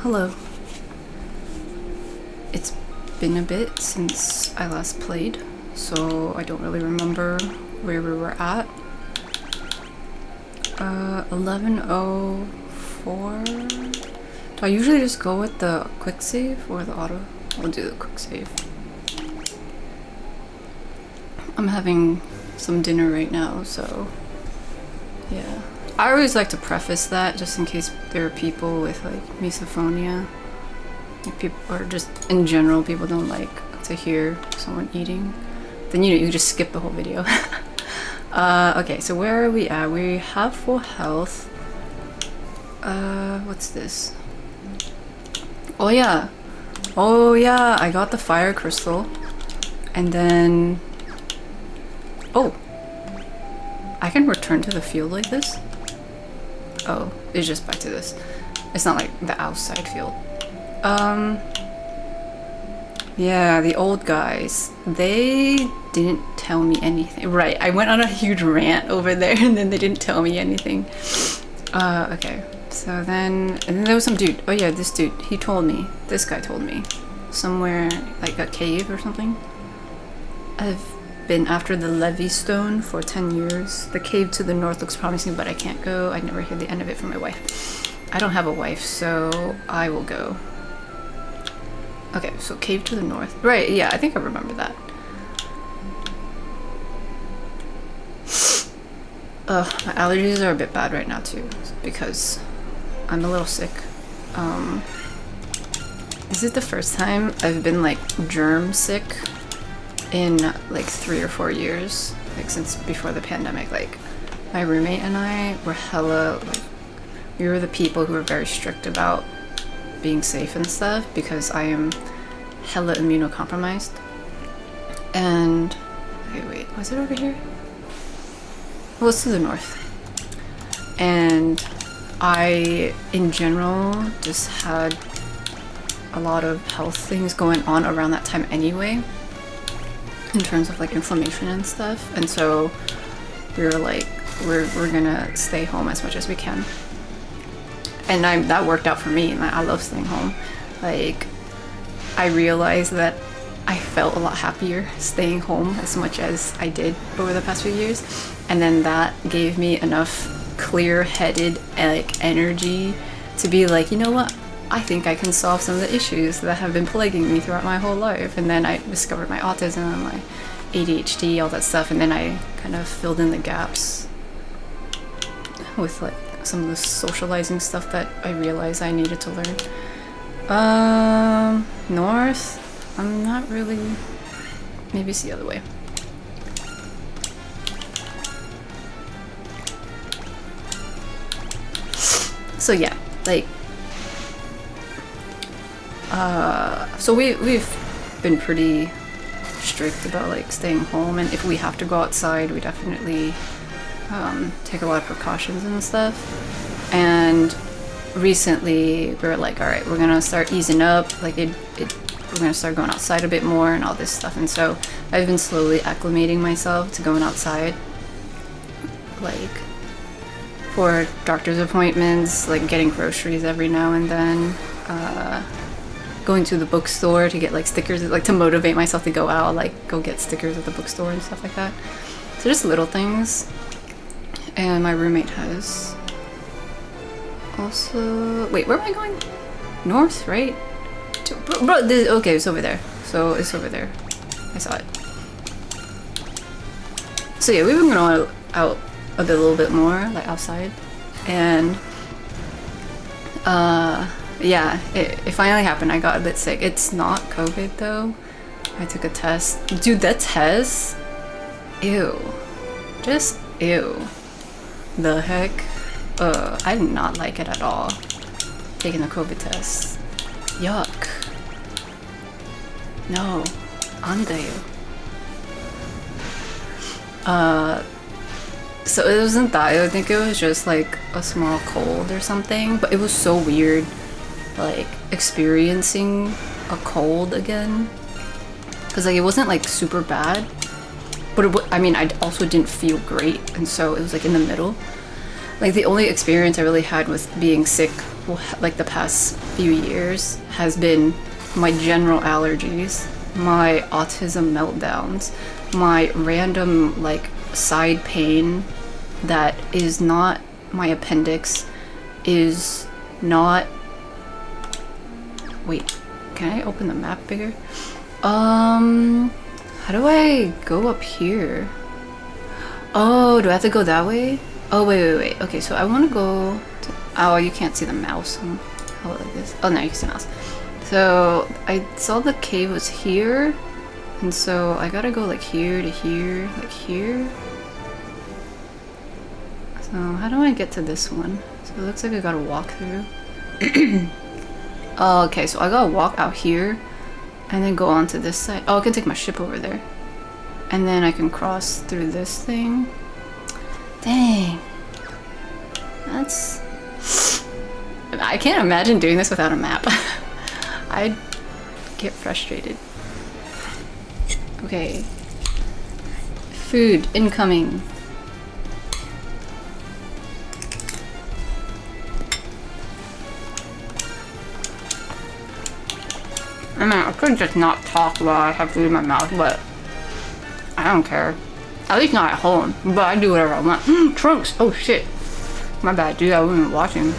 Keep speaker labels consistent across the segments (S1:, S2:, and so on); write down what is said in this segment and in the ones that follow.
S1: Hello. It's been a bit since I last played, so I don't really remember where we were at. 11:04. Do I usually just go with the quick save or the auto? I'll do the quick save. I'm having some dinner right now, so yeah. I always like to preface that just in case there are people with like misophonia. Like people, or just in general, people don't like to hear someone eating. Then you just skip the whole video. Okay, so where are we at? We have full health. What's this? Oh yeah, I got the fire crystal, and then oh, I can return to the field like this. Oh, it's just back to this. It's not like the outside field. Yeah, the old guys, they didn't tell me anything. Right, I went on a huge rant over there and then they didn't tell me anything. Okay, so then, and then there was some dude. Oh yeah, this dude, he told me, this guy told me, somewhere, like a cave or something. I've been after the Levy Stone for 10 years. The cave to the north looks promising, but I can't go. I never hear the end of it from my wife. I don't have a wife, so I will go. Okay, so cave to the north. Right, yeah, I think I remember that. My allergies are a bit bad right now too, because I'm a little sick. This is the first time I've been like germ sick in like 3 or 4 years, like since before the pandemic. Like my roommate and I were hella like, we were the people who were very strict about being safe and stuff because I am hella immunocompromised. And okay, wait, was it over here? Well, it's to the north. And I in general just had a lot of health things going on around that time anyway, in terms of like inflammation and stuff. And so we were like, we're gonna stay home as much as we can. And that worked out for me. I love staying home. Like, I realized that I felt a lot happier staying home as much as I did over the past few years. And then that gave me enough clear-headed like energy to be like, you know what? I think I can solve some of the issues that have been plaguing me throughout my whole life. And then I discovered my autism and my ADHD, all that stuff. And then I kind of filled in the gaps with like some of the socializing stuff that I realized I needed to learn. North, I'm not really, maybe it's the other way. So yeah, like, so we've been pretty strict about like staying home, and if we have to go outside, we definitely take a lot of precautions and stuff. And recently we were like, all right, we're gonna start easing up, like we're gonna start going outside a bit more and all this stuff. And so I've been slowly acclimating myself to going outside, like for doctor's appointments, like getting groceries every now and then, going to the bookstore to get like stickers, like to motivate myself to go out, like go get stickers at the bookstore and stuff like that. So just little things. And my roommate has also, wait, where am I going? North, right? Bro, okay, it's over there. So it's over there. I saw it. So yeah, we've been going out a little bit more, like outside. And yeah, it finally happened. I got a bit sick. It's not COVID though. I took a test. Dude, that test, ew. Just ew. The heck? I did not like it at all. Taking the COVID test. Yuck. No. Ande. So it wasn't that. I think it was just like a small cold or something. But it was so weird, like experiencing a cold again. Cause like it wasn't like super bad, but I mean, I also didn't feel great, and so it was like in the middle. Like the only experience I really had with being sick like the past few years has been my general allergies, my autism meltdowns, my random like side pain that is not my appendix, is not... Wait, can I open the map bigger? How do I go up here? Oh, do I have to go that way? Oh, wait. Okay, so I want to go to... Oh, you can't see the mouse. How like this? Oh, no, you can see the mouse. So I saw the cave was here, and so I gotta go like here to here, like here. So how do I get to this one? So it looks like I gotta walk through. Oh, okay, so I gotta walk out here and then go onto this side. Oh, I can take my ship over there. And then I can cross through this thing. Dang. That's... I can't imagine doing this without a map. I'd get frustrated. Okay. Food incoming. I mean, I could just not talk while I have food in my mouth, but I don't care. At least not at home, but I do whatever I want. Trunks! Oh shit. My bad, dude, I wasn't watching.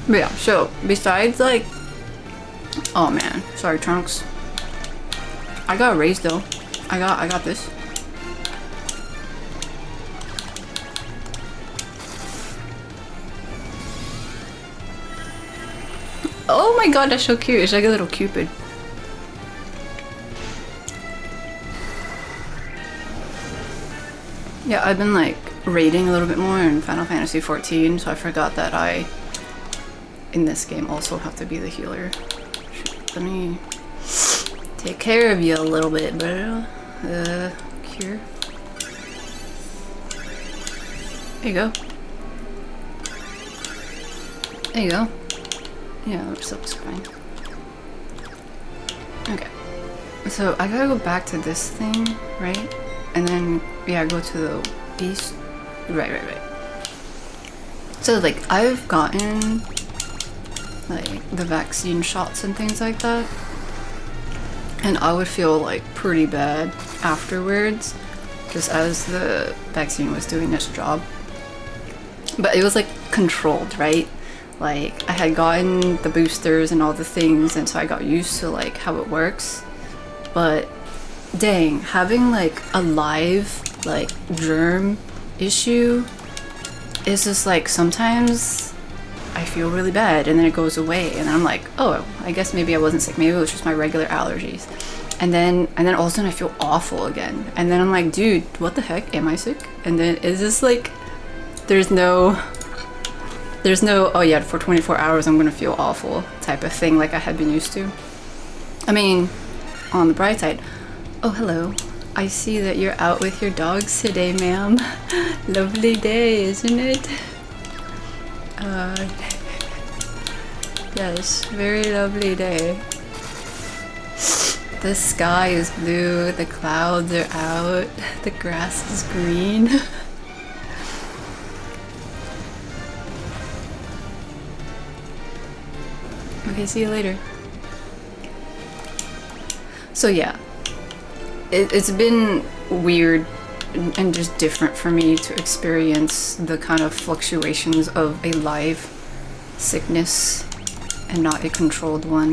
S1: But yeah, so besides like... Oh man, sorry Trunks. I got a raise though. I got this. Oh my god, that's so cute. It's like a little Cupid. Yeah, I've been like raiding a little bit more in Final Fantasy 14, so I forgot that I, in this game, also have to be the healer. Let me take care of you a little bit, bro. Cure. There you go. There you go. Yeah, that looks fine. Okay. So I gotta go back to this thing, right? And then, yeah, go to the east. Right. So, like, I've gotten, like, the vaccine shots and things like that. And I would feel, like, pretty bad afterwards, just as the vaccine was doing its job. But it was, like, controlled, right? Like, I had gotten the boosters and all the things, and so I got used to, like, how it works. But, dang, having, like, a live, like, germ issue is just, like, sometimes I feel really bad, and then it goes away, and I'm like, oh, I guess maybe I wasn't sick. Maybe it was just my regular allergies. And then all of a sudden I feel awful again. And then I'm like, dude, what the heck? Am I sick? And then it's just, like, there's no, oh yeah, for 24 hours I'm gonna feel awful type of thing like I had been used to. I mean, on the bright side, oh hello, I see that you're out with your dogs today, ma'am. Lovely day, isn't it? Yes, very lovely day. The sky is blue, the clouds are out, the grass is green. Okay, see you later. So yeah, it's been weird and just different for me to experience the kind of fluctuations of a live sickness and not a controlled one.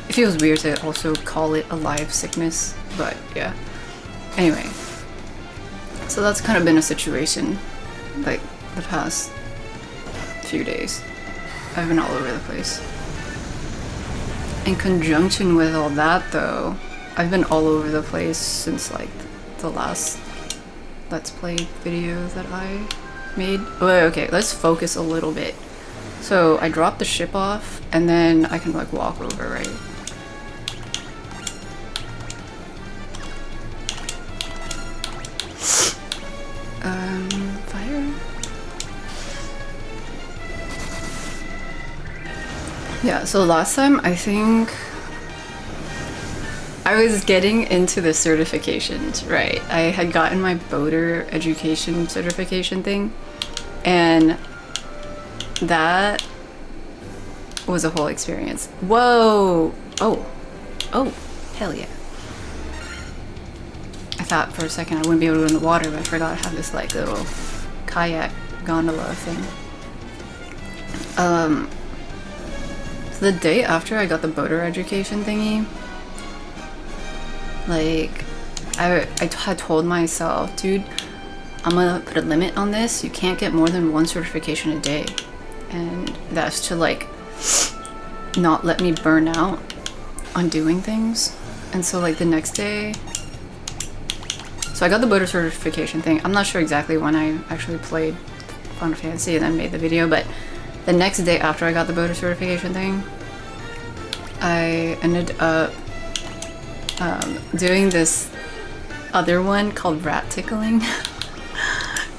S1: It feels weird to also call it a live sickness, but yeah. Anyway, so that's kind of been a situation like the past few days. I've been all over the place. In conjunction with all that though, I've been all over the place since like the last Let's Play video that I made. Wait, okay, let's focus a little bit. So I dropped the ship off and then I can like walk over, right? Fire? Yeah, so last time I think I was getting into the certifications, right? I had gotten my boater education certification thing, and that was a whole experience. Whoa! Oh. Oh, hell yeah. I thought for a second I wouldn't be able to go in the water, but I forgot I have this like little kayak gondola thing. So the day after I got the boater education thingy, like, I had told myself, dude, I'm gonna put a limit on this. You can't get more than 1 certification a day. And that's to like not let me burn out on doing things. And so like the next day, so I got the boater certification thing. I'm not sure exactly when I actually played Final Fantasy and then made the video, but the next day after I got the boater certification thing, I ended up doing this other one called rat tickling.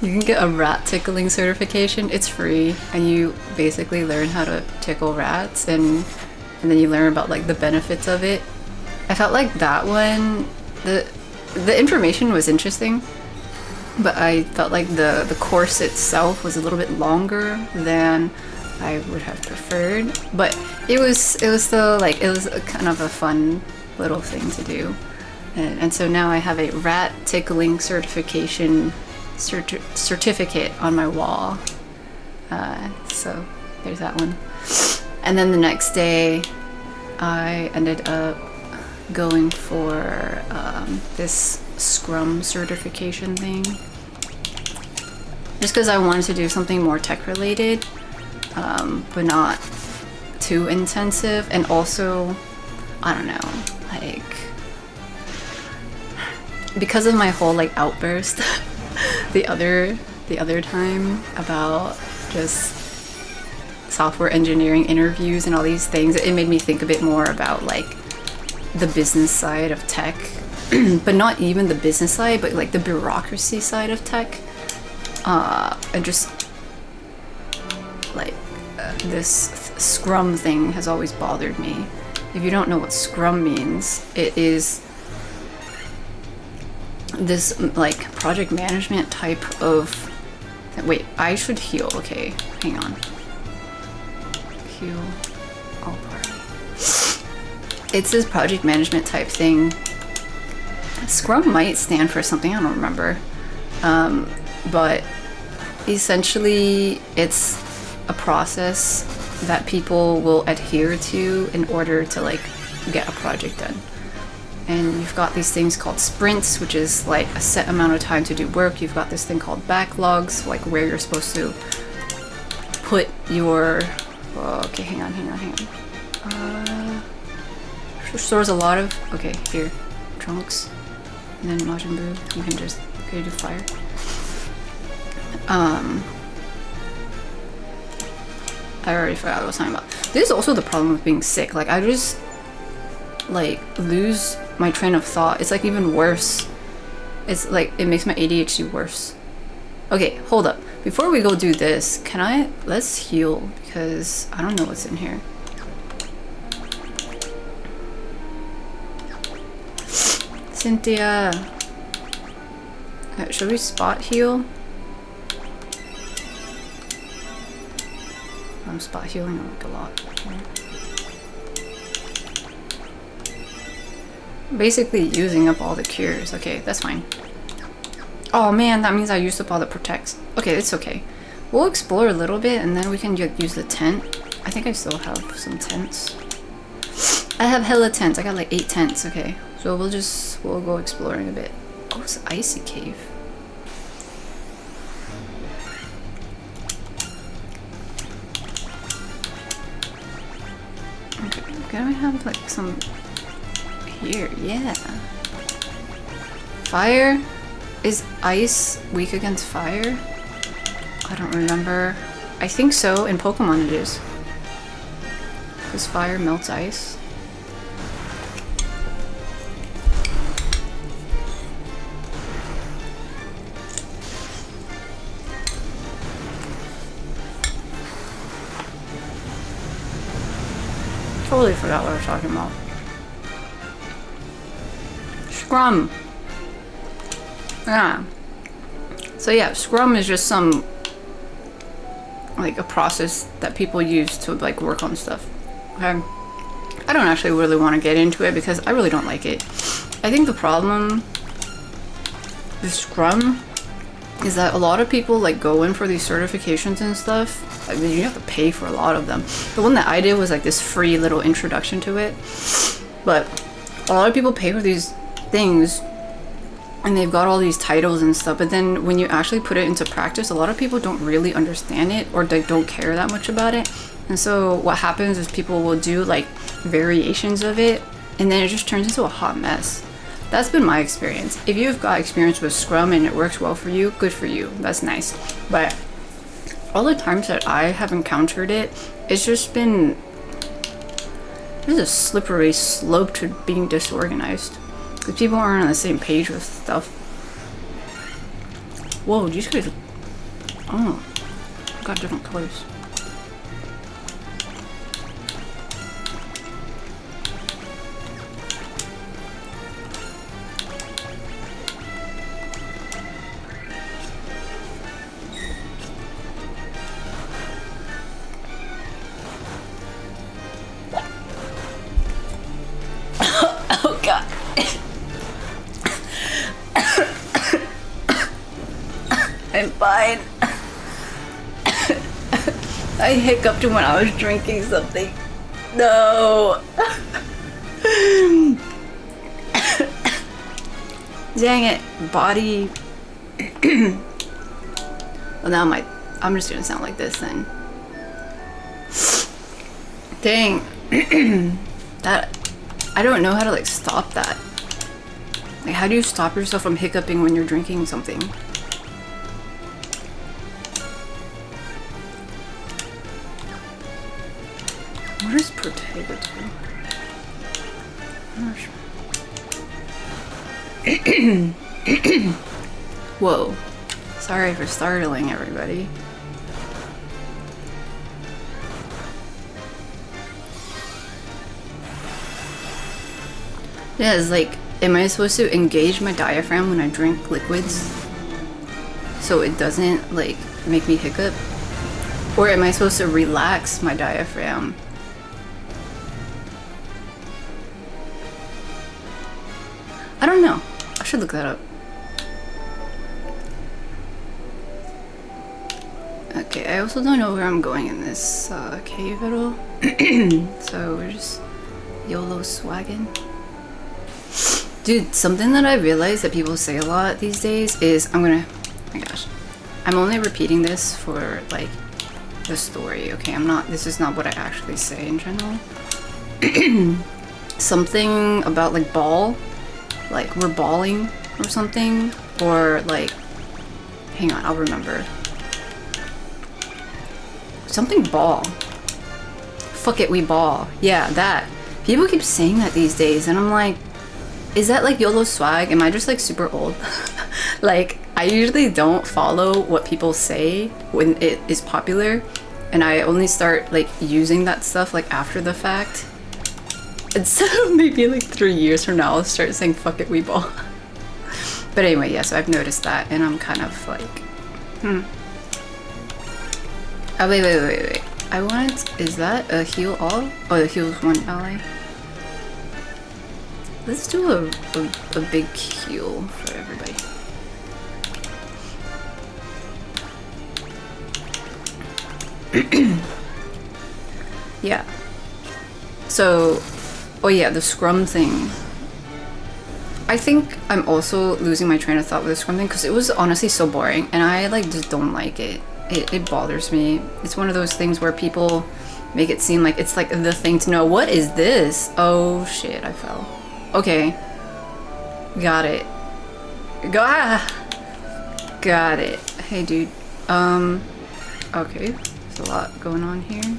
S1: You can get a rat tickling certification. It's free, and you basically learn how to tickle rats, and then you learn about like the benefits of it. I felt like that one, the information was interesting, but I felt like the course itself was a little bit longer than I would have preferred. But it was still like, it was kind of a fun little thing to do. And so now I have a rat tickling certification certificate on my wall. So there's that one. And then the next day I ended up going for this Scrum certification thing, just because I wanted to do something more tech related, but not too intensive. And also, I don't know, like, because of my whole like outburst the other time about just software engineering interviews and all these things, it made me think a bit more about like the business side of tech, but not even the business side, but like the bureaucracy side of tech, and just like this Scrum thing has always bothered me. If you don't know what Scrum means, it is this like project management type of, wait, I should heal. Okay, hang on. Heal all party. It's this project management type thing. Scrum might stand for something, I don't remember. But essentially it's a process that people will adhere to in order to like get a project done. And you've got these things called sprints, which is like a set amount of time to do work. You've got this thing called backlogs, like where you're supposed to put your, oh, okay, hang on. Stores a lot of, okay, here, trunks, and then Majin Buu, you can just go do fire. I already forgot what I was talking about. This is also the problem with being sick. Like, I just like lose my train of thought. It's like even worse. It's like it makes my ADHD worse. Okay, hold up. Before we go do this, let's heal, because I don't know what's in here. Cynthia, should we spot heal? I'm spot healing like a lot. Basically using up all the cures. Okay, that's fine. Oh man, that means I used up all the protects. Okay, it's okay. We'll explore a little bit and then we can use the tent. I think I still have some tents. I have hella tents. I got like 8 tents. Okay, so we'll go exploring a bit. Oh, it's an icy cave. Okay, can I have like some here? Yeah. Fire? Is ice weak against fire? I don't remember. I think so. In Pokemon it is. Because fire melts ice. Totally forgot what I was talking about. Scrum. Yeah. So yeah, Scrum is just some, like, a process that people use to, like, work on stuff. Okay. I don't actually really want to get into it because I really don't like it. I think the problem with Scrum is that a lot of people, like, go in for these certifications and stuff. I mean, you have to pay for a lot of them. The one that I did was like this free little introduction to it, but a lot of people pay for these things and they've got all these titles and stuff, but then when you actually put it into practice, a lot of people don't really understand it, or they don't care that much about it. And so what happens is people will do like variations of it, and then it just turns into a hot mess. That's been my experience. If you've got experience with Scrum and it works well for you, good for you. That's nice. But all the times that I have encountered it, it's just been, there's a slippery slope to being disorganized. Because people aren't on the same page with stuff. Whoa, these guys, oh, got different colors. I'm fine. I hiccuped when I was drinking something. No. Dang it, body. Well, now I'm just gonna sound like this then. Dang. That, I don't know how to like stop that. Like, how do you stop yourself from hiccuping when you're drinking something? What is Protego do? Whoa. Sorry for startling everybody. Yeah, it's like, am I supposed to engage my diaphragm when I drink liquids so it doesn't like make me hiccup? Or am I supposed to relax my diaphragm? I don't know. I should look that up. Okay, I also don't know where I'm going in this cave at all. So we're just YOLO swagging. Dude, something that I realized that people say a lot these days is, oh my gosh. I'm only repeating this for like the story, okay? This is not what I actually say in general. Something about like ball. Like we're balling or something, or like, hang on, I'll remember. Something ball. Fuck it, we ball. Yeah, that. People keep saying that these days, and I'm like, is that like YOLO swag? Am I just like super old? Like, I usually don't follow what people say when it is popular, and I only start like using that stuff like after the fact. And so maybe like 3 years from now I'll start saying fuck it, we ball. But anyway, yeah, so I've noticed that, and I'm kind of like, oh wait. I want, is that a heal all? Oh, the heal's one ally. Let's do a big heal for everybody. Yeah. So, oh yeah, the Scrum thing. I think I'm also losing my train of thought with the Scrum thing because it was honestly so boring, and I like just don't like it. It bothers me. It's one of those things where people make it seem like it's like the thing to know. What is this? Oh shit, I fell. Okay. Got it. Got it. Hey dude. Okay. There's a lot going on here.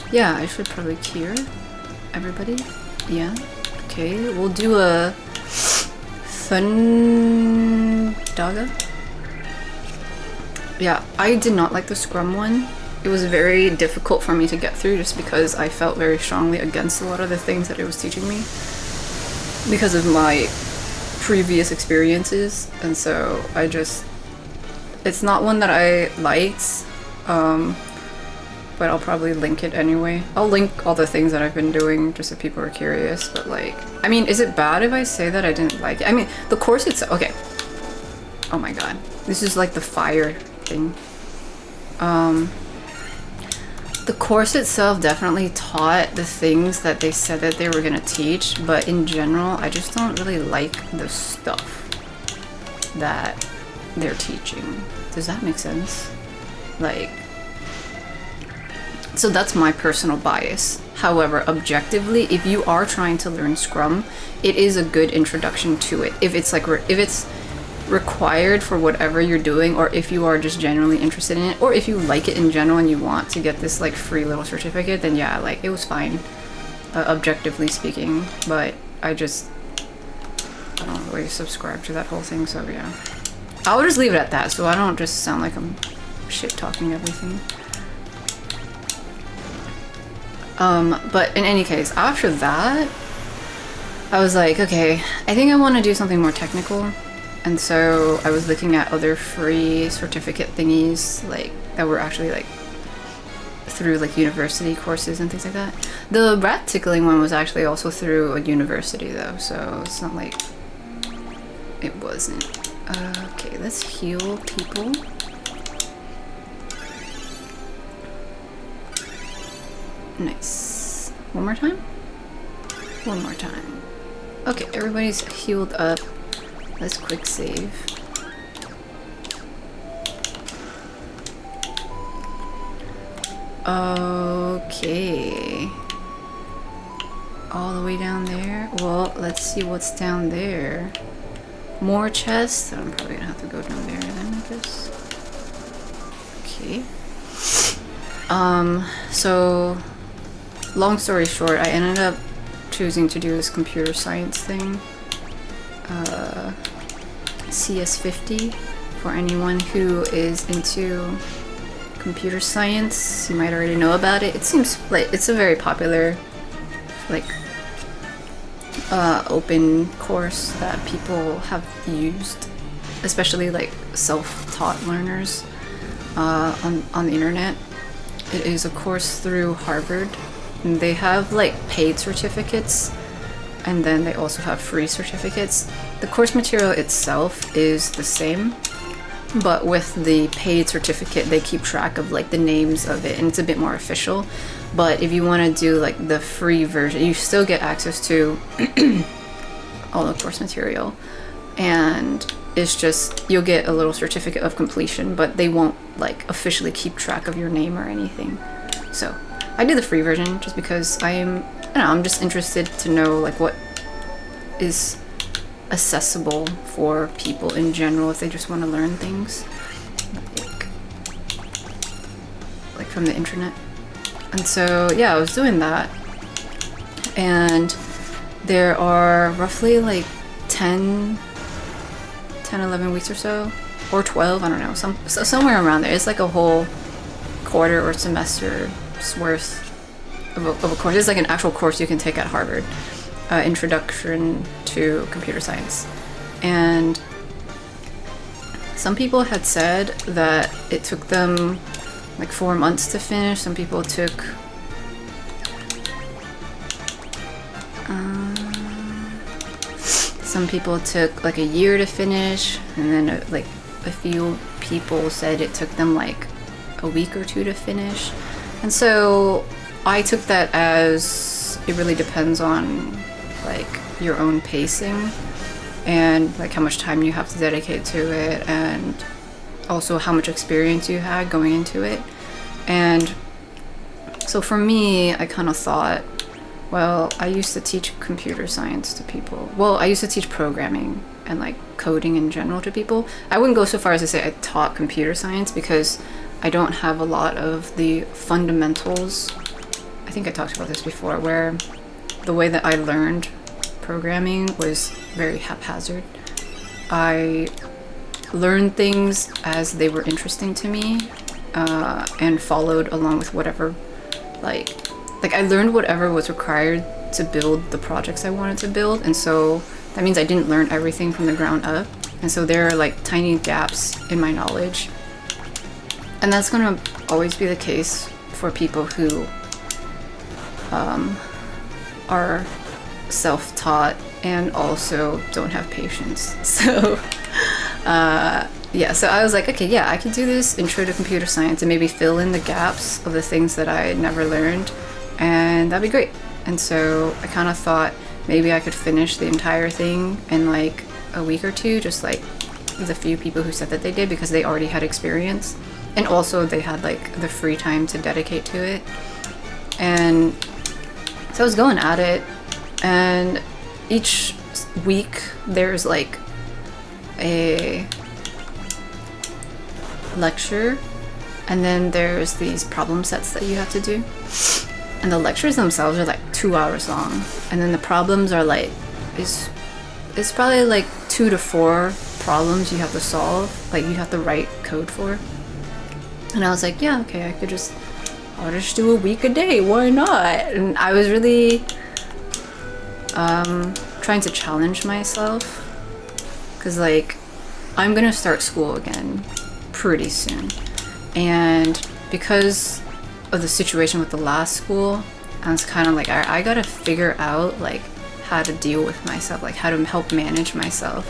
S1: Yeah, I should probably cure everybody. Yeah. Okay, we'll do a Thundaga. Yeah, I did not like the Scrum one. it was very difficult for me to get through just because I felt very strongly against a lot of the things that it was teaching me because of my previous experiences. And so it's not one that I liked, but I'll probably link it anyway. I'll link all the things that I've been doing just if people are curious. But like, I mean, is it bad if I say that I didn't like it? I mean, the course itself, okay. Oh my god. This is like the fire thing. The course itself definitely taught the things that they said that they were gonna teach, but in general, I just don't really like the stuff that they're teaching. Does that make sense? Like, so that's my personal bias. However, objectively, if you are trying to learn Scrum, it is a good introduction to it. If it's like, if it's required for whatever you're doing, or if you are just genuinely interested in it, or if you like it in general and you want to get this like free little certificate, then yeah, like it was fine, objectively speaking. But I don't really subscribe to that whole thing, so yeah. I'll just leave it at that so I don't just sound like I'm shit talking everything. But in any case, after that, I was like, okay, I think I want to do something more technical. And so I was looking at other free certificate thingies, like, that were actually like through like university courses and things like that. The rat tickling one was actually also through a university though, so it's not like it wasn't. Okay, let's heal people. Nice. One more time? One more time. Okay, everybody's healed up. Let's quick save. Okay. All the way down there? Well, let's see what's down there. More chests? I'm probably gonna have to go down there then, I guess. Okay. So long story short, I ended up choosing to do this computer science thing. CS50 for anyone who is into computer science. You might already know about it. It seems like it's a very popular like open course that people have used, especially like self-taught learners on the internet. It is a course through Harvard, and they have like paid certificates, and then they also have free certificates. The course material itself is the same, but with the paid certificate they keep track of like the names of it, and it's a bit more official. But if you want to do like the free version, you still get access to all the course material, and it's just you'll get a little certificate of completion, but they won't like officially keep track of your name or anything. So I did the free version just because I'm just interested to know like what is accessible for people in general if they just want to learn things like from the internet. And so yeah, I was doing that, and there are roughly like 11 weeks or so, or 12, I don't know, somewhere around there. It's like a whole quarter or semester's worth of a course. It's like an actual course you can take at Harvard, Introduction to Computer Science. And some people had said that it took them like 4 months to finish. Some people took like a year to finish, and then like a few people said it took them like a week or two to finish. And so I took that as it really depends on like your own pacing and like how much time you have to dedicate to it, and also how much experience you had going into it. And so for me, I kind of thought, well, I used to teach computer science to people. Well, I used to teach programming and like coding in general to people. I wouldn't go so far as to say I taught computer science because I don't have a lot of the fundamentals. I think I talked about this before, where the way that I learned programming was very haphazard. I learned things as they were interesting to me, and followed along with whatever, like I learned whatever was required to build the projects I wanted to build, and so that means I didn't learn everything from the ground up, and so there are like tiny gaps in my knowledge, and that's gonna always be the case for people who are self-taught and also don't have patience. So yeah, so I was like, okay, yeah, I could do this intro to computer science and maybe fill in the gaps of the things that I never learned, and that'd be great. And so I kind of thought maybe I could finish the entire thing in like a week or two, just like the few people who said that they did, because they already had experience, and also they had like the free time to dedicate to it. And so I was going at it, and each week there's like a lecture, and then there's these problem sets that you have to do, and the lectures themselves are like 2 hours long, and then the problems are like it's probably like 2 to 4 problems you have to solve, like you have to write code for. And I was like, yeah, okay, I'll just do a week a day, why not? And I was really trying to challenge myself, because like I'm gonna start school again pretty soon, and because of the situation with the last school, I was kind of like, I gotta figure out like how to deal with myself, like how to help manage myself.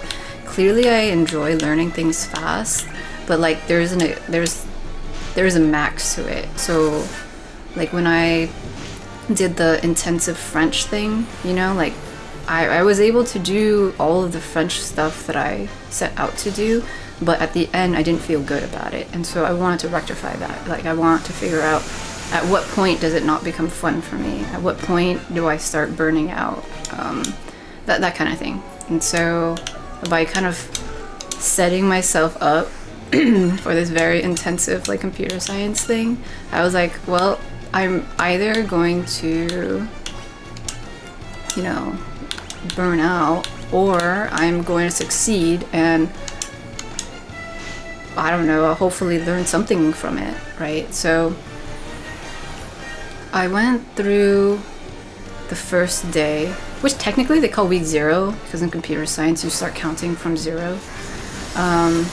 S1: Clearly I enjoy learning things fast, but like there's a max to it. So like when I did the intensive French thing, you know, like I was able to do all of the French stuff that I set out to do, but at the end I didn't feel good about it, and so I wanted to rectify that. Like I want to figure out at what point does it not become fun for me, at what point do I start burning out, that kind of thing. And so by kind of setting myself up for this very intensive like computer science thing, I was like, well, I'm either going to, you know, burn out, or I'm going to succeed and, I don't know, I'll hopefully learn something from it, right? So I went through the first day, which technically they call week 0, because in computer science you start counting from 0. And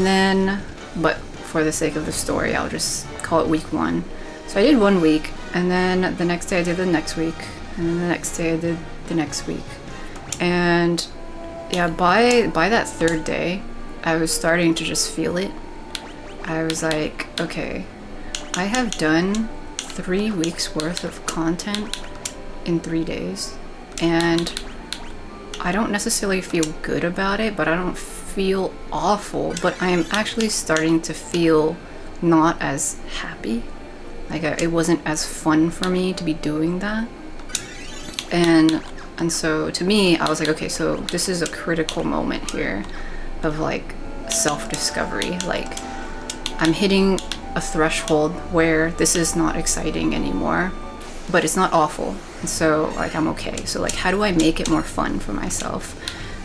S1: then, but for the sake of the story, I'll just call it week 1. So I did 1 week, and then the next day I did the next week, and then the next day I did the next week. And yeah, by that third day, I was starting to just feel it. I was like, okay, I have done 3 weeks worth of content in 3 days, and I don't necessarily feel good about it, but I don't feel awful, but I am actually starting to feel not as happy. Like it wasn't as fun for me to be doing that. And so to me, I was like, okay, so this is a critical moment here of like self-discovery. Like I'm hitting a threshold where this is not exciting anymore, but it's not awful. And so like I'm okay. So like how do I make it more fun for myself?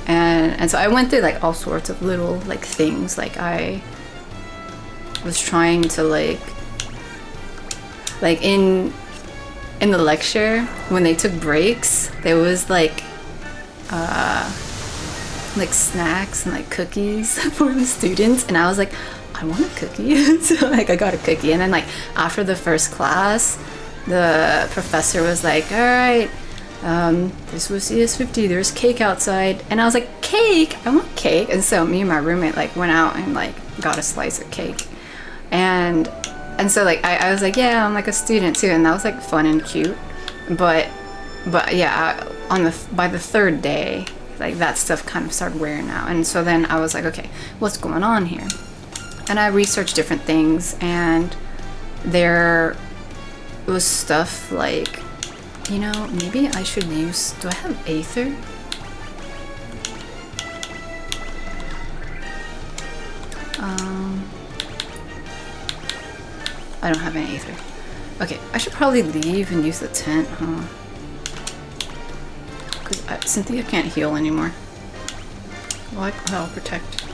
S1: And so I went through like all sorts of little like things. Like I was trying to like in the lecture when they took breaks, there was like snacks and like cookies for the students, and I was like, I want a cookie. So like I got a cookie, and then like after the first class, the professor was like, all right, this was CS50, there's cake outside. And I was like, cake? I want cake. And so me and my roommate like went out and like got a slice of cake. And so like I was like, yeah, I'm like a student too, and that was like fun and cute. But yeah, by the third day, like that stuff kind of started wearing out. And so then I was like, okay, what's going on here? And I researched different things, and there was stuff like, you know, maybe I should use, do I have Aether? I don't have any Aether. Okay, I should probably leave and use the tent, huh? Because Cynthia can't heal anymore. Well, I'll protect.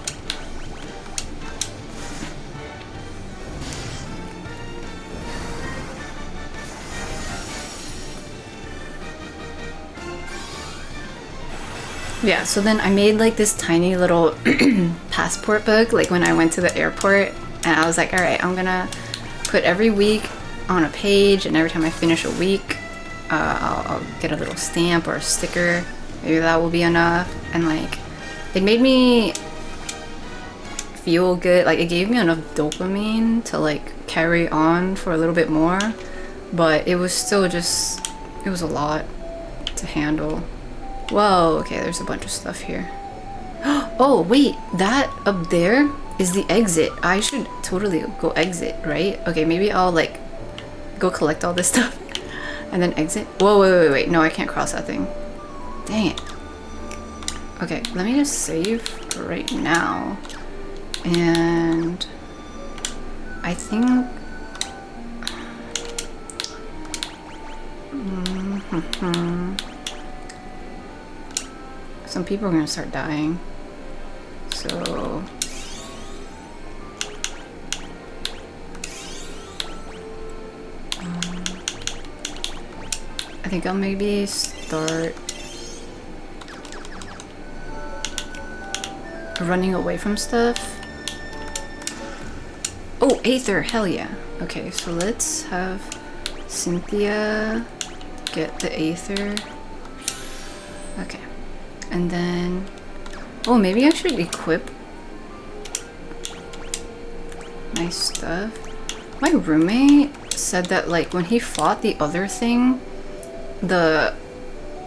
S1: Yeah, so then I made like this tiny little passport book, like when I went to the airport, and I was like, all right, I'm gonna put every week on a page, and every time I finish a week, I'll get a little stamp or a sticker. Maybe that will be enough. And like, it made me feel good. Like, it gave me enough dopamine to like carry on for a little bit more, but it was still just, it was a lot to handle. Whoa, okay, there's a bunch of stuff here. Oh, wait, that up there is the exit. I should totally go exit, right? Okay, maybe I'll like go collect all this stuff and then exit. Whoa, wait. No, I can't cross that thing. Dang it. Okay, let me just save right now. And I think... some people are gonna start dying. So... I think I'll maybe start running away from stuff. Oh, Aether, hell yeah. Okay, so let's have Cynthia get the Aether. Okay. And then... oh, maybe I should equip nice stuff. My roommate said that like when he fought the other thing, the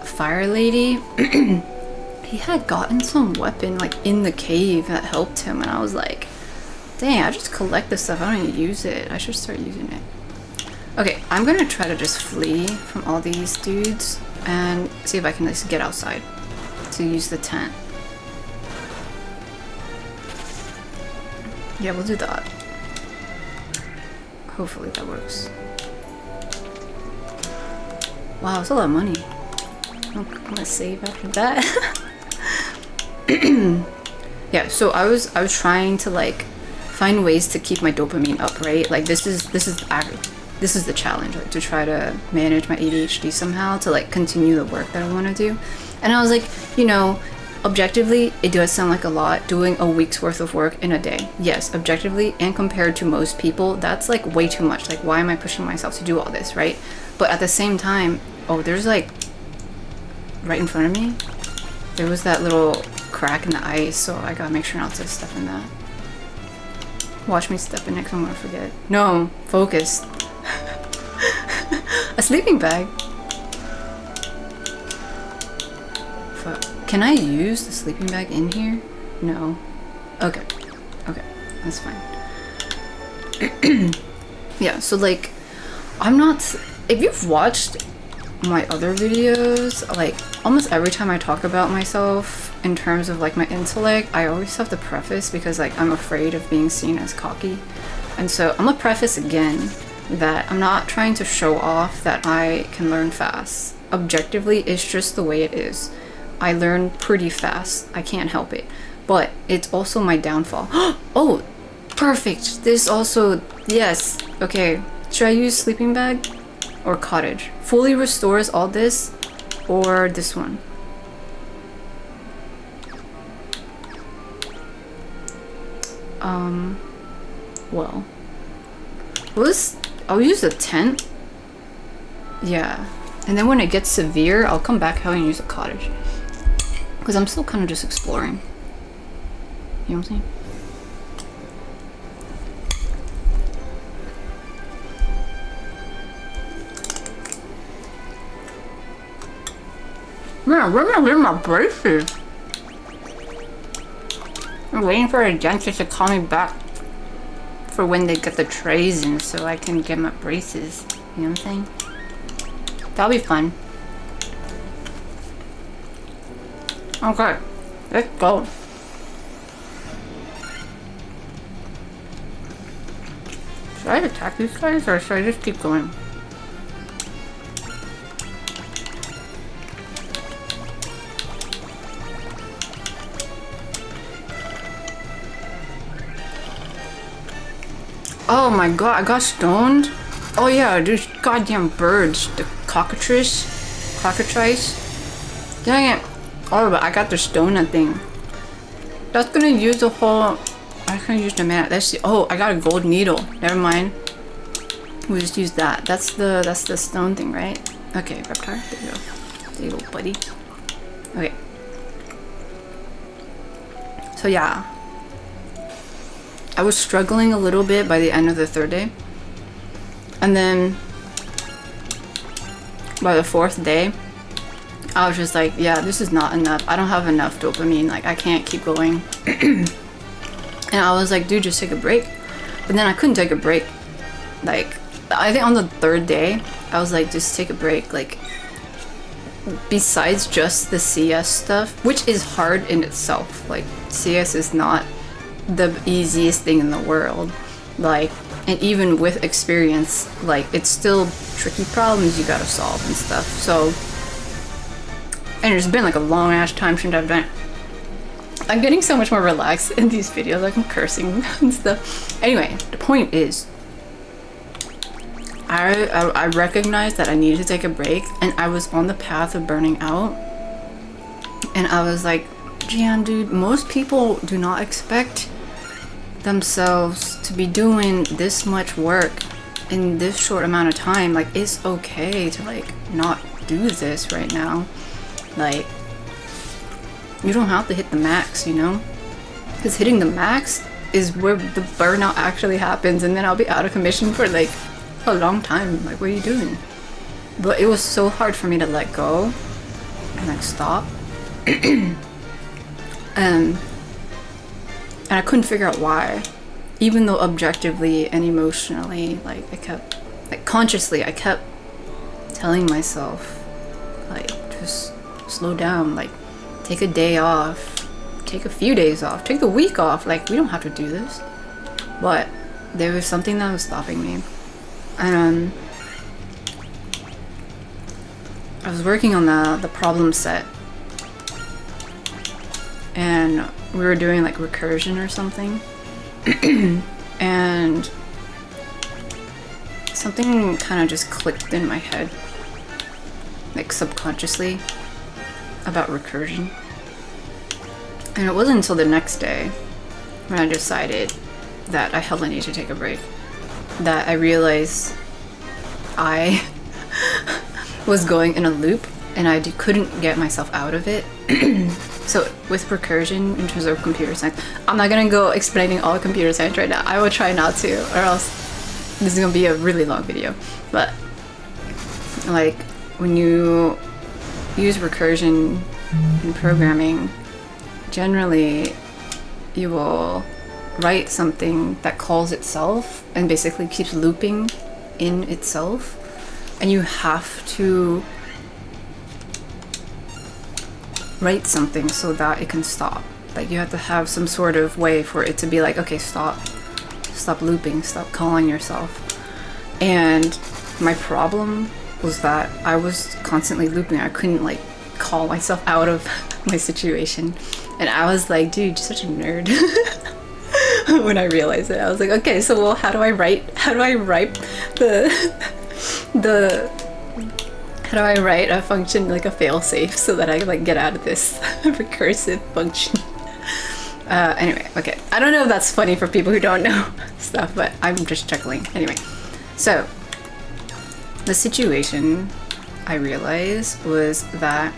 S1: fire lady, he had gotten some weapon like in the cave that helped him, and I was like, dang, I just collect this stuff, I don't even use it. I should start using it. Okay, I'm gonna try to just flee from all these dudes and see if I can just get outside to use the tent. Yeah, we'll do that. Hopefully that works. Wow, that's a lot of money. I'm gonna save after that. Yeah, so I was trying to like find ways to keep my dopamine up, right? Like this is the challenge, like to try to manage my ADHD somehow to like continue the work that I want to do. And I was like, you know, objectively, it does sound like a lot doing a week's worth of work in a day. Yes, objectively, and compared to most people, that's like way too much. Like, why am I pushing myself to do all this, right? But at the same time, oh, there's like right in front of me, there was that little crack in the ice, so I gotta make sure not to step in that. Watch me step in it, 'cause I'm gonna forget. No, focus. A sleeping bag. Fuck. Can I use the sleeping bag in here? No. Okay. Okay, that's fine. Yeah, so like, I'm not... if you've watched my other videos, like almost every time I talk about myself in terms of like my intellect, I always have to preface because like I'm afraid of being seen as cocky. And so I'm gonna preface again that I'm not trying to show off that I can learn fast. Objectively, it's just the way it is. I learn pretty fast. I can't help it. But it's also my downfall. Oh, perfect. This also, yes. Okay, should I use sleeping bag or cottage? Fully restores all this or this one? Well, I'll use a tent. Yeah. And then when it gets severe, I'll come back out and use a cottage. Because I'm still kind of just exploring. You know what I'm saying? Man, where am I getting my braces? I'm waiting for a dentist to call me back for when they get the trays in so I can get my braces. You know what I'm saying? That'll be fun. Okay, let's go. Should I attack these guys or should I just keep going? Oh my god, I got stoned? Oh yeah, these goddamn birds. The cockatrice. Dang it. Oh, but I got the Stona thing. That's gonna use the whole... I can use the mana. That's the... Oh, I got a gold needle. Never mind. We'll just use that. That's the stone thing, right? Okay, Reptar. There you go. There you go, buddy. Okay. So yeah. I was struggling a little bit by the end of the 3rd day. And then by the 4th day, I was just like, yeah, this is not enough. I don't have enough dopamine. Like, I can't keep going. And I was like, dude, just take a break. But then I couldn't take a break. Like, I think on the 3rd day, I was like, just take a break. Like, besides just the CS stuff, which is hard in itself. Like, CS is not the easiest thing in the world. Like, and even with experience, like, it's still tricky problems you gotta solve and stuff. So, and it's been like a long ass time since I've done it. I'm getting so much more relaxed in these videos, like I'm cursing and stuff. Anyway, the point is, I recognized that I needed to take a break, and I was on the path of burning out. And I was like, Gian, dude, most people do not expect themselves to be doing this much work in this short amount of time. Like, it's okay to like not do this right now. Like, you don't have to hit the max, you know? Because hitting the max is where the burnout actually happens, and then I'll be out of commission for like a long time. Like, what are you doing? But it was so hard for me to let go and like stop. And I couldn't figure out why, even though objectively and emotionally, like, I kept, like, consciously, I kept telling myself, like, just slow down, like, take a day off, take a few days off, take the week off, like, we don't have to do this. But there was something that was stopping me. And I was working on the problem set, and we were doing like recursion or something. And something kind of just clicked in my head, like subconsciously, about recursion. And it wasn't until the next day when I decided that I hella need to take a break that I realized I was going in a loop and I couldn't get myself out of it. So with recursion in terms of computer science, I'm not gonna go explaining all computer science right now. I will try not to, or else this is gonna be a really long video. But like, when you use recursion in programming, generally you will write something that calls itself and basically keeps looping in itself, and you have to write something so that it can stop. Like, you have to have some sort of way for it to be like, okay, stop looping, stop calling yourself. And my problem was that I was constantly looping. I couldn't like call myself out of my situation, and I was like, dude, you're such a nerd. When I realized it, I was like, okay, so well, how do I write a function, like a failsafe, so that I can like get out of this recursive function? Anyway, okay. I don't know if that's funny for people who don't know stuff, but I'm just chuckling. Anyway, so the situation I realized was that,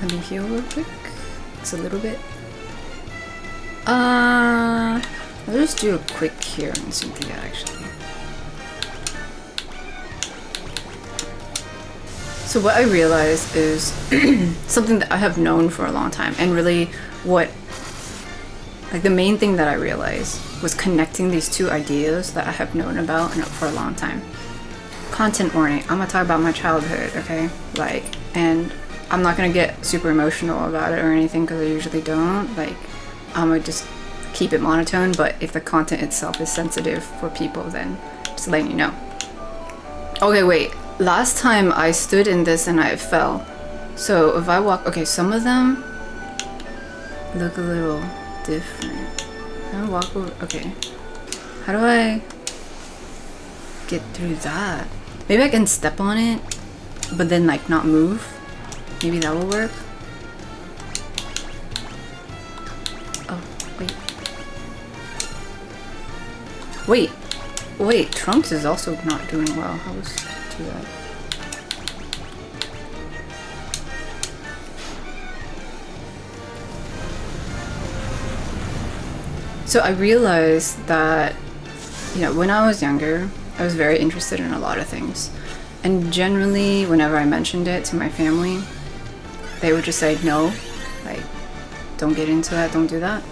S1: let me heal real quick. It's a little bit. I'll just do a quick here and Cynthia actually. So what I realized is something that I have known for a long time, and really like the main thing that I realized was connecting these two ideas that I have known about for a long time. Content warning, I'm gonna talk about my childhood, okay? Like, and I'm not gonna get super emotional about it or anything, because I usually don't. Like, I'm gonna just keep it monotone, but if the content itself is sensitive for people, then just letting you know. Okay, wait. Last time I stood in this and I fell. So if I walk, okay, some of them look a little different. I walk over, okay. How do I get through that? Maybe I can step on it, but then like not move. Maybe that will work. Oh, wait. Wait, Trunks is also not doing well. How was do that? So I realized that, you know, when I was younger, I was very interested in a lot of things. And generally, whenever I mentioned it to my family, they would just say, no, like, don't get into that, don't do that.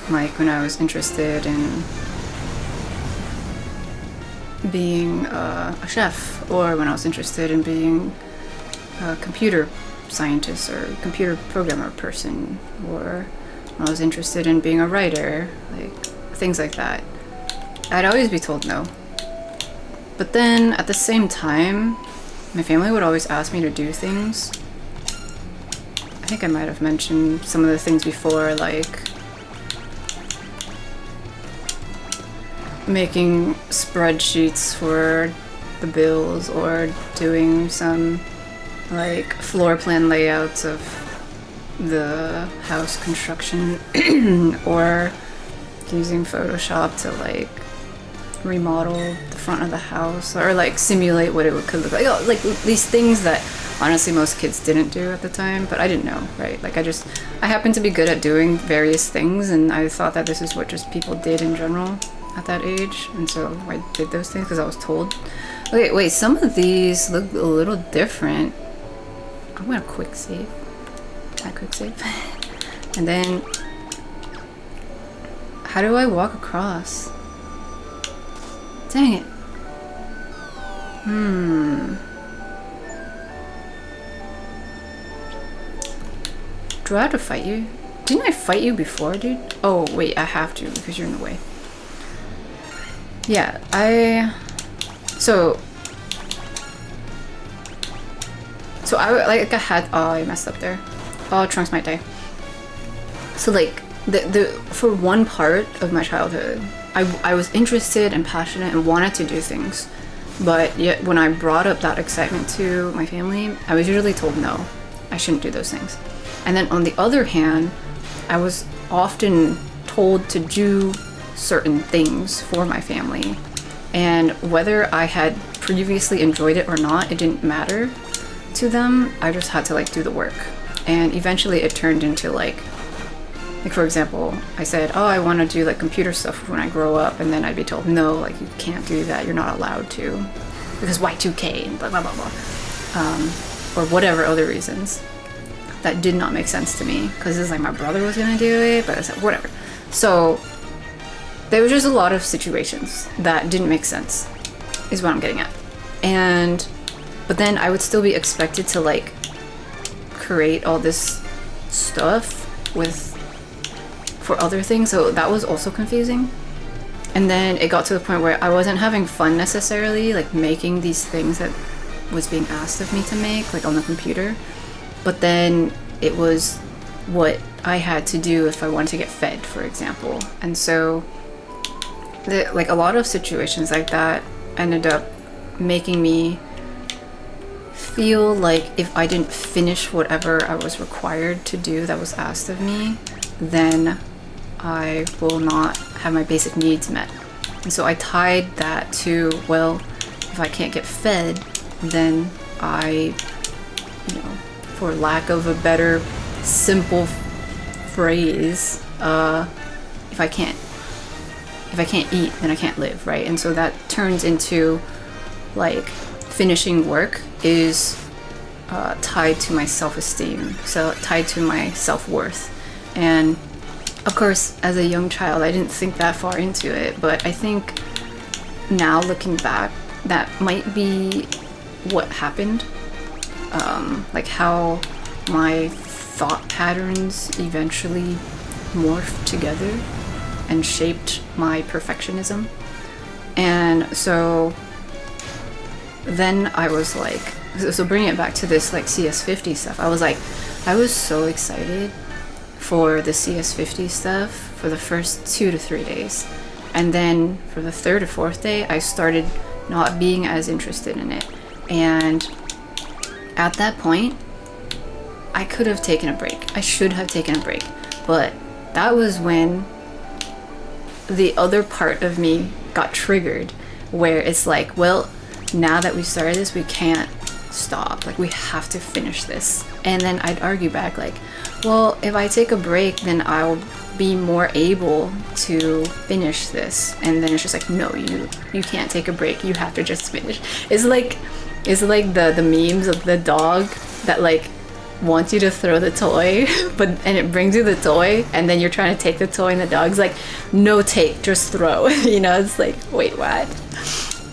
S1: Like, when I was interested in being a chef, or when I was interested in being a computer scientist or computer programmer person, or when I was interested in being a writer, like, things like that, I'd always be told no. But then, at the same time, my family would always ask me to do things. I think I might have mentioned some of the things before, like making spreadsheets for the bills, or doing some like floor plan layouts of the house construction, or using Photoshop to like remodel the front of the house, or like simulate what it could look like. Like these things that honestly most kids didn't do at the time, but I didn't know, right? Like I happened to be good at doing various things, and I thought that this is what just people did in general at that age, and so I did those things because I was told. Okay, wait, some of these look a little different. I'm gonna quick save. Quick save. And then how do I walk across? Dang it. Do I have to fight you? Didn't I fight you before, dude? Oh wait, I have to because you're in the way. Yeah, so I had, oh, I messed up there. Oh, Trunks might die. So like for one part of my childhood, I was interested and passionate and wanted to do things, but yet when I brought up that excitement to my family, I was usually told no, I shouldn't do those things. And then on the other hand, I was often told to do certain things for my family, and whether I had previously enjoyed it or not, it didn't matter to them. I just had to like do the work, and eventually it turned into like for example, I said, oh, I want to do like computer stuff when I grow up, and then I'd be told, no, like you can't do that, you're not allowed to, because Y2K and blah blah blah blah, or whatever other reasons that did not make sense to me, because it's like my brother was gonna do it, but I said whatever. So there was just a lot of situations that didn't make sense, is what I'm getting at. But then I would still be expected to like create all this stuff for other things, so that was also confusing. And then it got to the point where I wasn't having fun necessarily, like making these things that was being asked of me to make, like on the computer. But then it was what I had to do if I wanted to get fed, for example. And so like a lot of situations like that ended up making me feel like if I didn't finish whatever I was required to do that was asked of me, then I will not have my basic needs met. And so I tied that to, well, if I can't get fed, then I, you know, for lack of a better simple phrase, if I can't eat, then I can't live, right? And so that turns into like finishing work is tied to my self-esteem, so tied to my self-worth. And of course, as a young child, I didn't think that far into it, but I think now looking back, that might be what happened. Like how my thought patterns eventually morphed together and shaped my perfectionism. And so then I was like, so bringing it back to this like CS50 stuff, I was so excited for the CS50 stuff for the first 2 to 3 days. And then for the third or fourth day, I started not being as interested in it. And at that point, I could have taken a break. I should have taken a break. But that was when the other part of me got triggered, where it's like, well, now that we started this, we can't stop. Like, we have to finish this. And then I'd argue back like, well, if I take a break, then I'll be more able to finish this. And then it's just like, no, you can't take a break. You have to just finish. It's like the memes of the dog that like wants you to throw the toy, and it brings you the toy, and then you're trying to take the toy, and the dog's like, no, take, just throw. You know, it's like, wait, what?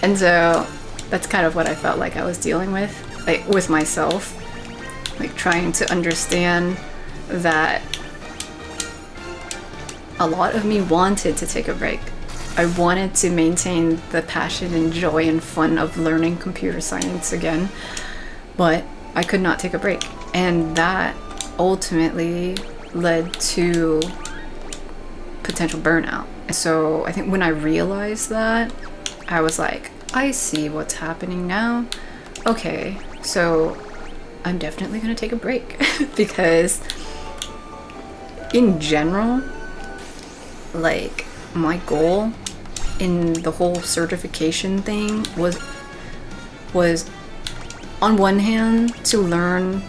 S1: And so that's kind of what I felt like I was dealing with, like with myself, like trying to understand that a lot of me wanted to take a break. I wanted to maintain the passion and joy and fun of learning computer science again, but I could not take a break. And that ultimately led to potential burnout. So I think when I realized that, I was like, I see what's happening now. Okay, so I'm definitely gonna take a break because in general, like my goal in the whole certification thing was on one hand to learn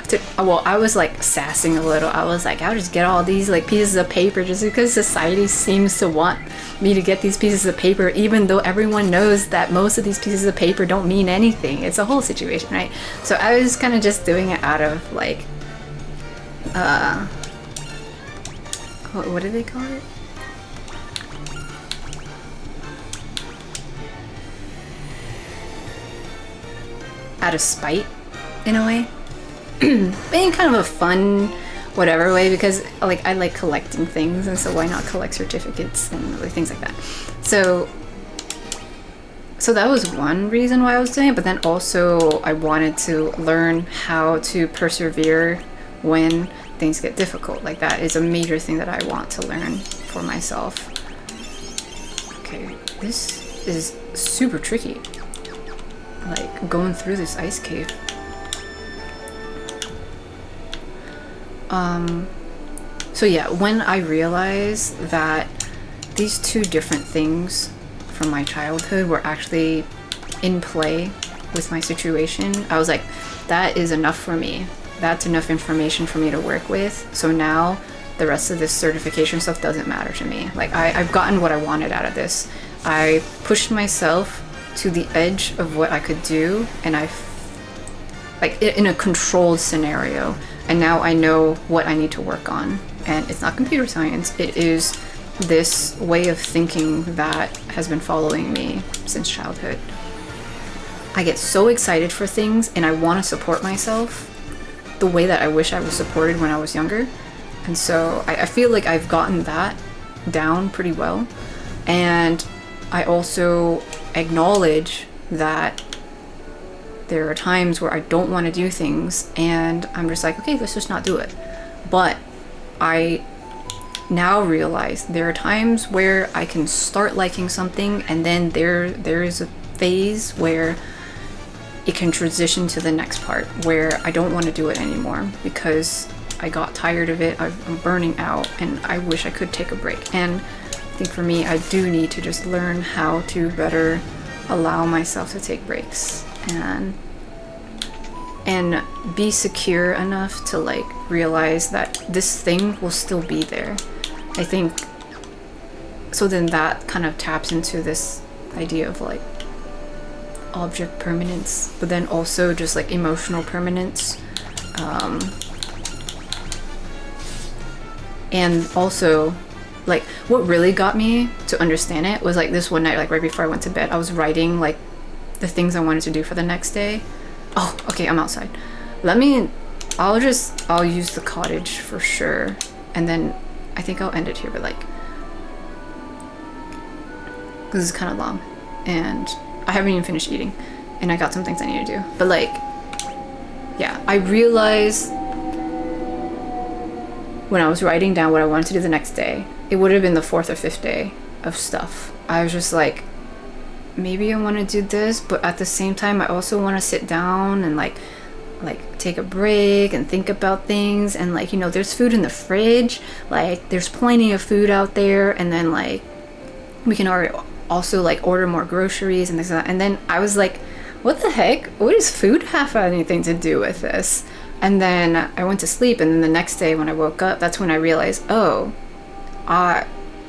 S1: to, well, I was like sassing a little. I was like, I'll just get all these like pieces of paper just because society seems to want me to get these pieces of paper, even though everyone knows that most of these pieces of paper don't mean anything. It's a whole situation, right? So I was kind of just doing it out of like what do they call it? Out of spite, in a way. Being kind of a fun, whatever way, because like I like collecting things, and so why not collect certificates and things like that. So that was one reason why I was doing it, but then also I wanted to learn how to persevere when things get difficult. Like that is a major thing that I want to learn for myself. Okay, this is super tricky. Like going through this ice cave. So yeah, when I realized that these two different things from my childhood were actually in play with my situation, I was like, that is enough for me. That's enough information for me to work with. So now the rest of this certification stuff doesn't matter to me. Like I've gotten what I wanted out of this. I pushed myself to the edge of what I could do, and like in a controlled scenario, and now I know what I need to work on. And it's not computer science, it is this way of thinking that has been following me since childhood. I get so excited for things, and I want to support myself the way that I wish I was supported when I was younger. And so I feel like I've gotten that down pretty well. And I also acknowledge that there are times where I don't want to do things, and I'm just like, okay, let's just not do it. But I now realize there are times where I can start liking something, and then there is a phase where it can transition to the next part where I don't want to do it anymore because I got tired of it, I'm burning out, and I wish I could take a break. And I think for me, I do need to just learn how to better allow myself to take breaks and be secure enough to like realize that this thing will still be there. I think so. Then that kind of taps into this idea of like object permanence, but then also just like emotional permanence, and also like what really got me to understand it was like this one night, like right before I went to bed, I was writing like the things I wanted to do for the next day. Oh, okay, I'm outside. I'll use the cottage for sure, and then I think I'll end it here, but like, because it's kind of long, and I haven't even finished eating, and I got some things I need to do. But like, yeah, I realized when I was writing down what I wanted to do the next day, it would have been the fourth or fifth day of stuff. I was just like, maybe I want to do this, but at the same time I also want to sit down and like like take a break and think about things, and like, you know, there's food in the fridge, like there's plenty of food out there, and then like we can already also like order more groceries and things like that. And then I was like, what the heck, what does food have anything to do with this? And then I went to sleep, and then the next day when I woke up, that's when I realized, oh,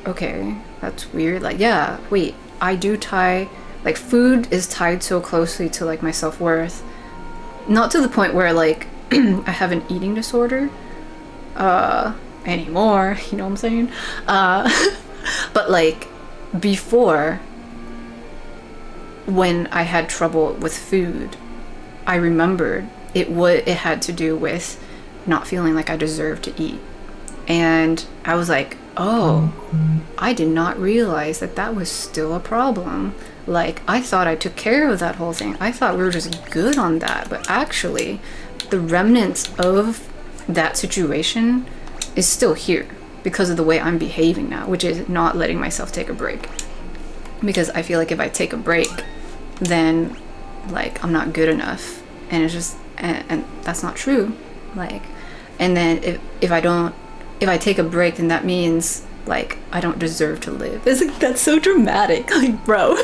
S1: okay, that's weird. Like, yeah, wait, I do tie, like food is tied so closely to like my self-worth, not to the point where like I have an eating disorder anymore, you know what I'm saying? But like before, when I had trouble with food, I remembered it had to do with not feeling like I deserved to eat. And I was like, oh, I did not realize that that was still a problem. Like, I thought I took care of that whole thing. I thought we were just good on that. But actually, the remnants of that situation is still here because of the way I'm behaving now, which is not letting myself take a break. Because I feel like if I take a break, then like I'm not good enough. And it's just, and that's not true. Like, and then if I take a break, then that means like I don't deserve to live. It's like, that's so dramatic, like, bro.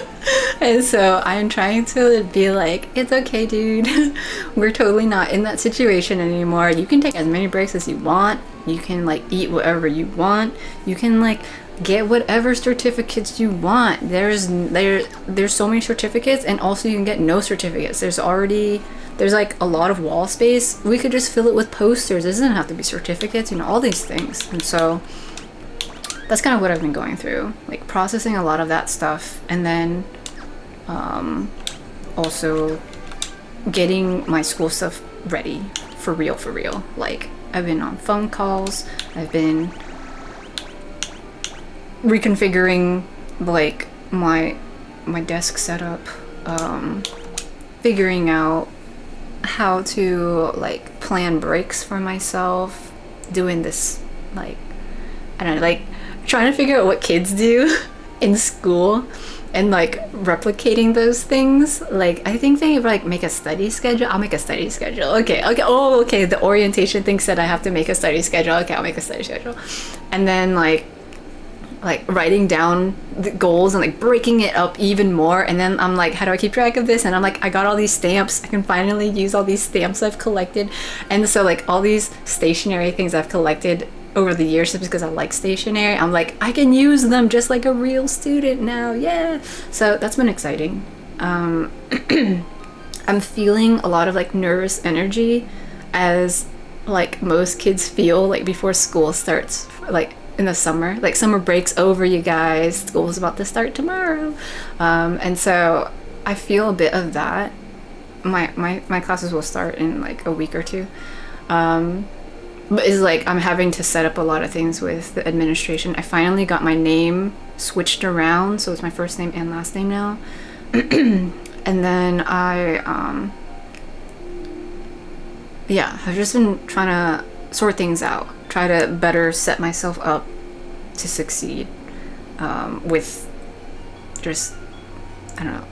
S1: And so I'm trying to be like, it's okay, dude. We're totally not in that situation anymore. You can take as many breaks as you want. You can like eat whatever you want. You can like get whatever certificates you want. There's so many certificates, and also you can get no certificates. There's like a lot of wall space. We could just fill it with posters. It doesn't have to be certificates, you know, all these things. And so that's kind of what I've been going through, like processing a lot of that stuff, and then also getting my school stuff ready for real. Like, I've been on phone calls, I've been reconfiguring like my desk setup, figuring out how to like plan breaks for myself, doing this, like, I don't know, like trying to figure out what kids do in school and like replicating those things. Like, I think they like make a study schedule. I'll make a study schedule. Okay. Oh, okay. The orientation thing said I have to make a study schedule. Okay, I'll make a study schedule. And then like writing down the goals and like breaking it up even more. And then I'm like, how do I keep track of this? And I'm like, I got all these stamps. I can finally use all these stamps I've collected. And so like all these stationery things I've collected over the years, just because I like stationery, I'm like, I can use them just like a real student now. Yeah. So that's been exciting. I'm feeling a lot of like nervous energy, as like most kids feel like before school starts, like in the summer. Like, summer break's over, you guys, school's about to start tomorrow. And so I feel a bit of that. My classes will start in like a week or two. But it's like I'm having to set up a lot of things with the administration. I finally got my name switched around, so it's my first name and last name now. And then I've just been trying to sort things out, try to better set myself up to succeed, with just, I don't know,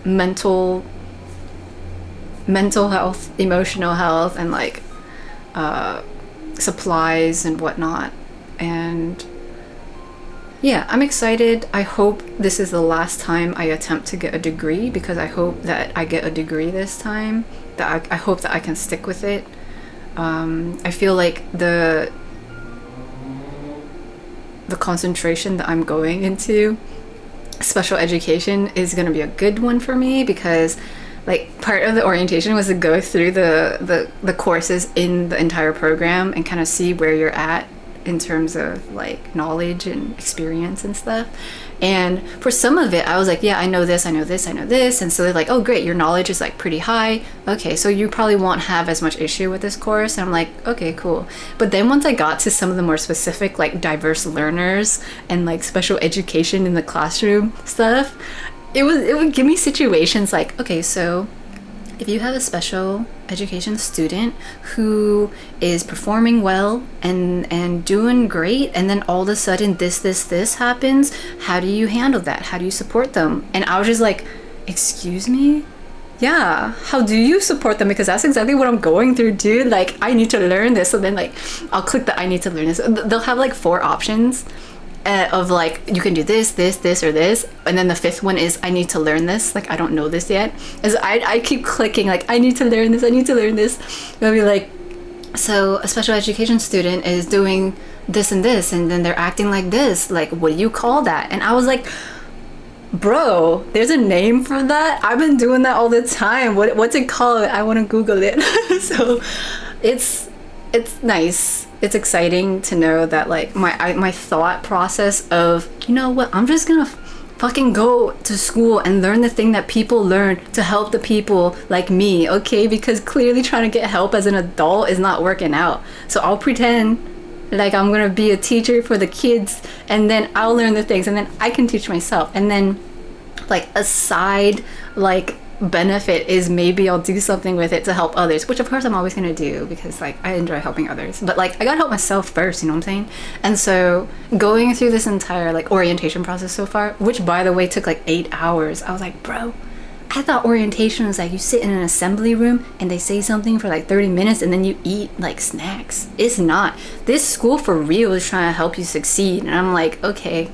S1: mental health, emotional health, and like supplies and whatnot. And yeah, I'm excited. I hope this is the last time I attempt to get a degree, because I hope that I get a degree this time, that I hope that I can stick with it. I feel like the concentration that I'm going into, special education, is going to be a good one for me, because like part of the orientation was to go through the courses in the entire program and kind of see where you're at in terms of like knowledge and experience and stuff. And for some of it, I was like, yeah, I know this. And so they're like, oh great, your knowledge is like pretty high. Okay, so you probably won't have as much issue with this course. And I'm like, okay, cool. But then once I got to some of the more specific, like diverse learners and like special education in the classroom stuff, it would give me situations like, okay, so if you have a special education student who is performing well and doing great, and then all of a sudden this happens, how do you handle that? How do you support them? And I was just like, excuse me? yeah, how do you support them? Because that's exactly what I'm going through, dude. Like, I need to learn this. So then, like, I'll click the I need to learn this. They'll have like 4 options of like, you can do this, this, this, or this. And then the 5th one is, I need to learn this. Like, I don't know this yet. As I keep clicking, like, I need to learn this, I need to learn this. They'll be like, so a special education student is doing this and this, and then they're acting like this. Like, what do you call that? And I was like, bro, there's a name for that. I've been doing that all the time. What's it called? I want to Google it. So it's nice. It's exciting to know that like my thought process of, you know what, I'm just gonna fucking go to school and learn the thing that people learn to help the people like me, okay? Because clearly trying to get help as an adult is not working out. So I'll pretend like I'm gonna be a teacher for the kids, and then I'll learn the things, and then I can teach myself. And then like a side like benefit is maybe I'll do something with it to help others, which of course I'm always gonna do because like I enjoy helping others, but like I gotta help myself first, you know what I'm saying? And so going through this entire like orientation process so far, which by the way took like 8 hours, I was like, bro, I thought orientation was like you sit in an assembly room and they say something for like 30 minutes and then you eat like snacks. It's not. This school for real is trying to help you succeed. And I'm like, okay,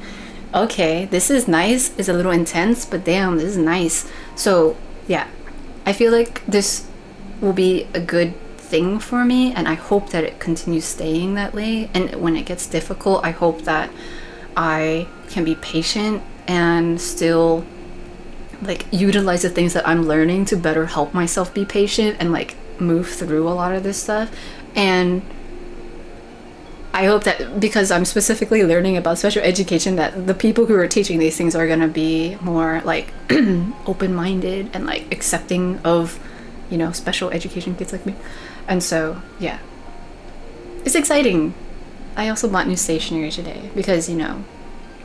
S1: this is nice. It's a little intense, but damn, this is nice. So yeah, I feel like this will be a good thing for me, and I hope that it continues staying that way. And when it gets difficult, I hope that I can be patient and still like utilize the things that I'm learning to better help myself be patient and like move through a lot of this stuff. And I hope that because I'm specifically learning about special education, that the people who are teaching these things are gonna be more like open-minded and like accepting of, you know, special education kids like me. And so yeah, it's exciting. I also bought new stationery today because, you know,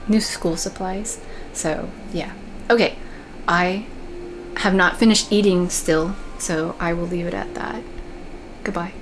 S1: new school supplies. So yeah, okay, I have not finished eating still, so I will leave it at that. Goodbye.